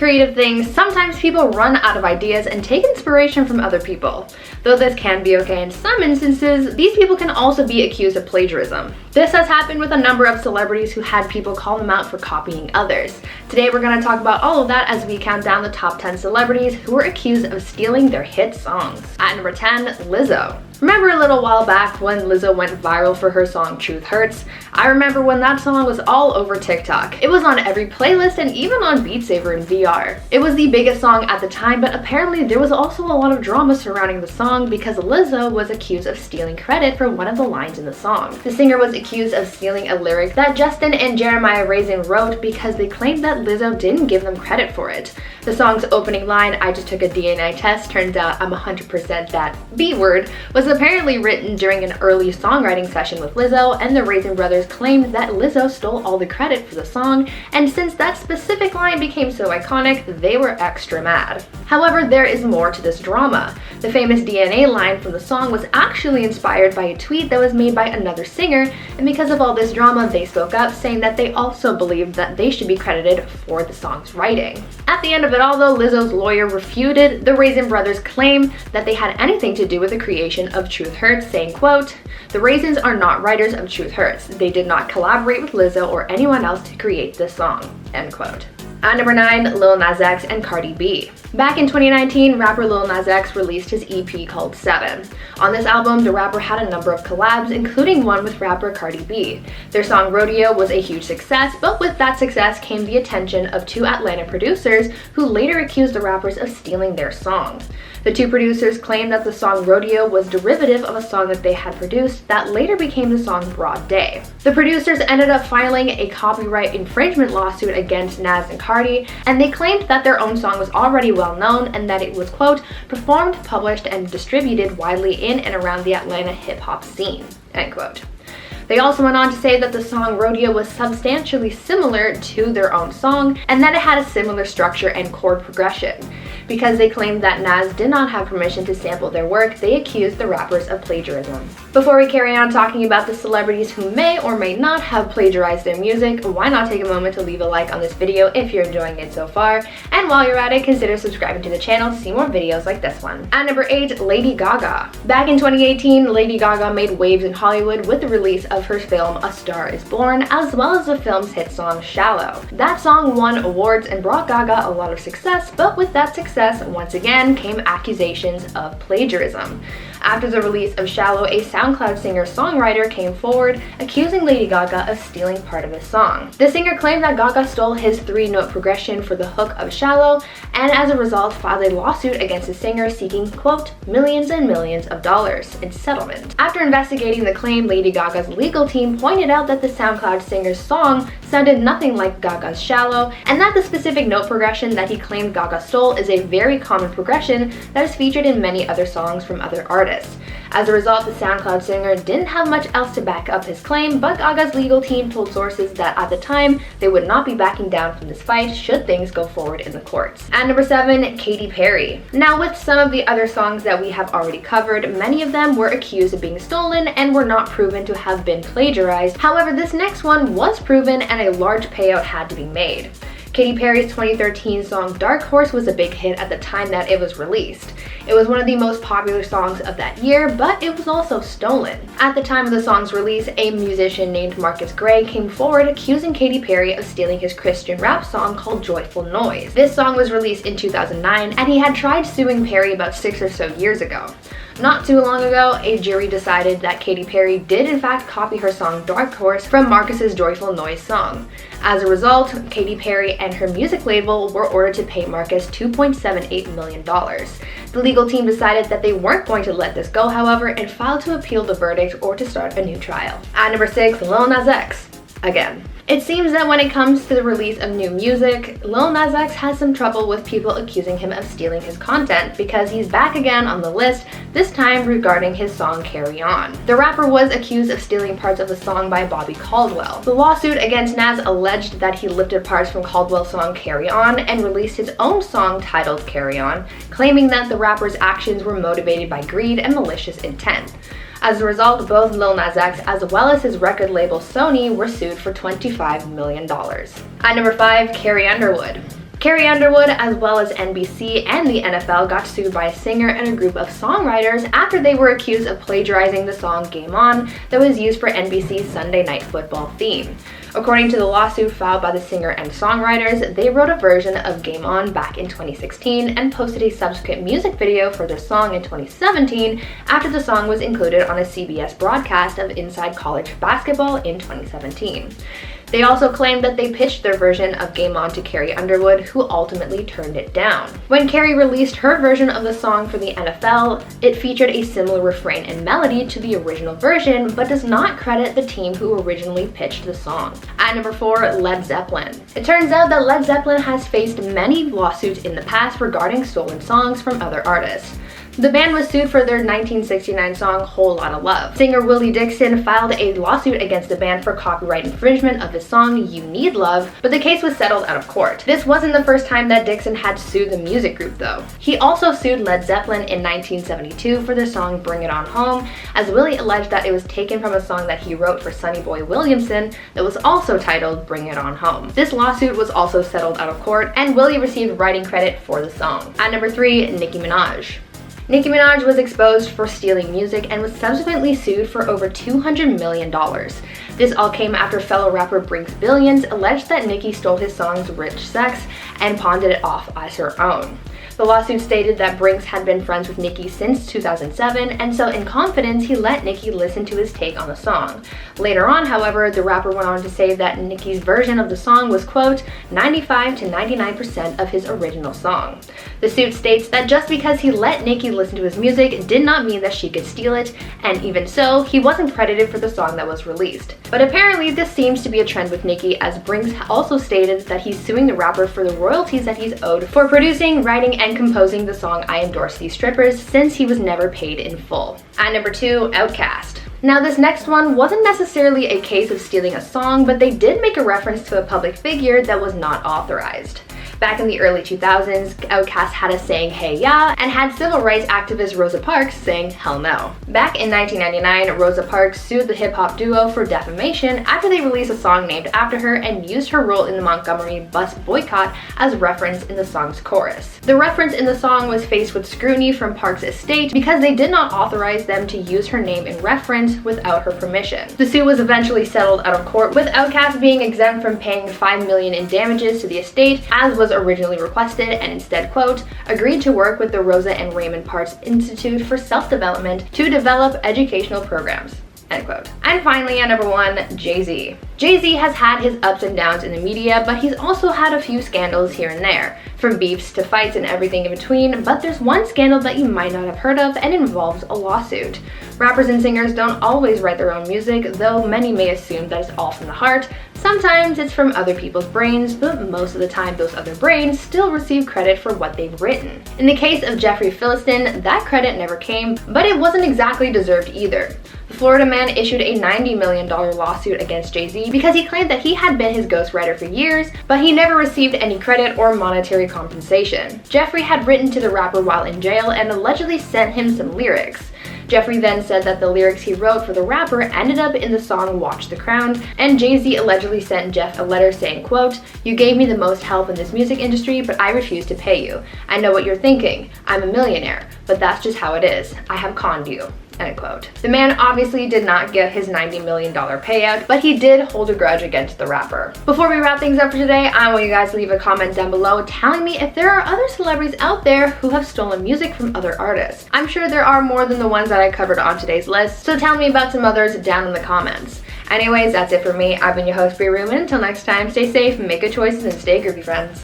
creative things, sometimes people run out of ideas and take inspiration from other people. Though this can be okay in some instances, these people can also be accused of plagiarism. This has happened with a number of celebrities who had people call them out for copying others. Today we're going to talk about all of that as we count down the top 10 celebrities who were accused of stealing their hit songs. At number 10, Lizzo. Remember a little while back when Lizzo went viral for her song Truth Hurts? I remember when that song was all over TikTok. It was on every playlist and even on Beat Saber in VR. It was the biggest song at the time, but apparently there was also a lot of drama surrounding the song because Lizzo was accused of stealing credit for one of the lines in the song. The singer was accused of stealing a lyric that Justin and Jeremiah Raisin wrote because they claimed that Lizzo didn't give them credit for it. The song's opening line, "I just took a DNA test, turns out I'm 100% that B word," was apparently written during an early songwriting session with Lizzo, and the Raisin brothers claimed that Lizzo stole all the credit for the song, and since that specific line became so iconic, they were extra mad. However, there is more to this drama. The famous DNA line from the song was actually inspired by a tweet that was made by another singer, and because of all this drama, they spoke up saying that they also believed that they should be credited for the song's writing. At the end of it all though, Lizzo's lawyer refuted the Raisin brothers' claim that they had anything to do with the creation of Truth Hurts, saying, quote, "The Raisins are not writers of Truth Hurts. They did not collaborate with Lizzo or anyone else to create this song," end quote. At number 9, Lil Nas X and Cardi B. Back in 2019, rapper Lil Nas X released his EP called 7. On this album, the rapper had a number of collabs, including one with rapper Cardi B. Their song Rodeo was a huge success, but with that success came the attention of 2 Atlanta producers who later accused the rappers of stealing their song. The 2 producers claimed that the song Rodeo was derivative of a song that they had produced that later became the song Broad Day. The producers ended up filing a copyright infringement lawsuit against Nas and Cardi, and they claimed that their own song was already well known and that it was, quote, "performed, published, and distributed widely in and around the Atlanta hip-hop scene," end quote. They also went on to say that the song Rodeo was substantially similar to their own song and that it had a similar structure and chord progression. Because they claimed that Nas did not have permission to sample their work, they accused the rappers of plagiarism. Before we carry on talking about the celebrities who may or may not have plagiarized their music, why not take a moment to leave a like on this video if you're enjoying it so far, and while you're at it, consider subscribing to the channel to see more videos like this one. At number 8, Lady Gaga. Back in 2018, Lady Gaga made waves in Hollywood with the release of her film A Star Is Born, as well as the film's hit song Shallow. That song won awards and brought Gaga a lot of success, but with that success, once again came accusations of plagiarism. After the release of Shallow, a SoundCloud singer-songwriter came forward accusing Lady Gaga of stealing part of his song. The singer claimed that Gaga stole his 3-note progression for the hook of Shallow, and as a result filed a lawsuit against the singer seeking, quote, millions and millions of dollars in settlement. After investigating the claim, Lady Gaga's legal team pointed out that the SoundCloud singer's song sounded nothing like Gaga's Shallow, and that the specific note progression that he claimed Gaga stole is a very common progression that is featured in many other songs from other artists. As a result, the SoundCloud singer didn't have much else to back up his claim, but Gaga's legal team told sources that at the time, they would not be backing down from this fight should things go forward in the courts. At number 7, Katy Perry. Now, with some of the other songs that we have already covered, many of them were accused of being stolen and were not proven to have been plagiarized. However, this next one was proven and a large payout had to be made. Katy Perry's 2013 song Dark Horse was a big hit at the time that it was released. It was one of the most popular songs of that year, but it was also stolen. At the time of the song's release, a musician named Marcus Gray came forward accusing Katy Perry of stealing his Christian rap song called Joyful Noise. This song was released in 2009, and he had tried suing Perry about 6 or so years ago. Not too long ago, a jury decided that Katy Perry did in fact copy her song Dark Horse from Marcus's Joyful Noise song. As a result, Katy Perry and her music label were ordered to pay Marcus $2.78 million. The legal team decided that they weren't going to let this go, however, and filed to appeal the verdict or to start a new trial. At number 6, Lil Nas X. Again. It seems that when it comes to the release of new music, Lil Nas X has some trouble with people accusing him of stealing his content because he's back again on the list, this time regarding his song Carry On. The rapper was accused of stealing parts of the song by Bobby Caldwell. The lawsuit against Nas alleged that he lifted parts from Caldwell's song Carry On and released his own song titled Carry On, claiming that the rapper's actions were motivated by greed and malicious intent. As a result, both Lil Nas X as well as his record label Sony were sued for $25 million. At number 5, Carrie Underwood. Carrie Underwood, as well as NBC and the NFL, got sued by a singer and a group of songwriters after they were accused of plagiarizing the song Game On that was used for NBC's Sunday Night Football theme. According to the lawsuit filed by the singer and songwriters, they wrote a version of Game On back in 2016 and posted a subsequent music video for their song in 2017 after the song was included on a CBS broadcast of Inside College Basketball in 2017. They also claimed that they pitched their version of Game On to Carrie Underwood, who ultimately turned it down. When Carrie released her version of the song for the NFL, it featured a similar refrain and melody to the original version, but does not credit the team who originally pitched the song. At number 4, Led Zeppelin. It turns out that Led Zeppelin has faced many lawsuits in the past regarding stolen songs from other artists. The band was sued for their 1969 song Whole Lotta Love. Singer Willie Dixon filed a lawsuit against the band for copyright infringement of his song You Need Love, but the case was settled out of court. This wasn't the first time that Dixon had sued the music group though. He also sued Led Zeppelin in 1972 for their song Bring It On Home, as Willie alleged that it was taken from a song that he wrote for Sonny Boy Williamson that was also titled Bring It On Home. This lawsuit was also settled out of court, and Willie received writing credit for the song. At number 3, Nicki Minaj. Nicki Minaj was exposed for stealing music and was subsequently sued for over $200 million. This all came after fellow rapper Brinks Billions alleged that Nicki stole his song's Rich Sex and pawned it off as her own. The lawsuit stated that Brinks had been friends with Nicki since 2007, and so in confidence he let Nicki listen to his take on the song. Later on, however, the rapper went on to say that Nicki's version of the song was, quote, 95 to 99% of his original song. The suit states that just because he let Nicki listen to his music did not mean that she could steal it, and even so, he wasn't credited for the song that was released. But apparently this seems to be a trend with Nicki, as Brinks also stated that he's suing the rapper for the royalties that he's owed for producing, writing, and composing the song I Endorse These Strippers, since he was never paid in full. At number 2, OutKast. Now this next one wasn't necessarily a case of stealing a song, but they did make a reference to a public figure that was not authorized. Back in the early 2000s, OutKast had us saying hey ya, and had civil rights activist Rosa Parks saying hell no. Back in 1999, Rosa Parks sued the hip-hop duo for defamation after they released a song named after her and used her role in the Montgomery bus boycott as reference in the song's chorus. The reference in the song was faced with scrutiny from Parks' estate because they did not authorize them to use her name in reference without her permission. The suit was eventually settled out of court, with OutKast being exempt from paying $5 million in damages to the estate, as was originally requested, and instead, quote, agreed to work with the Rosa and Raymond Parks Institute for Self-Development to develop educational programs. End quote. And finally, at number 1, Jay-Z. Jay-Z has had his ups and downs in the media, but he's also had a few scandals here and there, from beefs to fights and everything in between, but there's one scandal that you might not have heard of and involves a lawsuit. Rappers and singers don't always write their own music, though many may assume that it's all from the heart. Sometimes it's from other people's brains, but most of the time those other brains still receive credit for what they've written. In the case of Jeffrey Philston, that credit never came, but it wasn't exactly deserved either. The Florida man issued a $90 million lawsuit against Jay-Z because he claimed that he had been his ghostwriter for years, but he never received any credit or monetary compensation. Jeffrey had written to the rapper while in jail and allegedly sent him some lyrics. Jeffrey then said that the lyrics he wrote for the rapper ended up in the song Watch the Crown, and Jay-Z allegedly sent Jeff a letter saying, quote, you gave me the most help in this music industry, but I refuse to pay you. I know what you're thinking. I'm a millionaire, but that's just how it is. I have conned you. End quote. The man obviously did not get his $90 million payout, but he did hold a grudge against the rapper. Before we wrap things up for today, I want you guys to leave a comment down below telling me if there are other celebrities out there who have stolen music from other artists. I'm sure there are more than the ones that I covered on today's list, so tell me about some others down in the comments. Anyways, that's it for me. I've been your host, Brie Ruman. Until next time, stay safe, make good choices, and stay groovy, friends.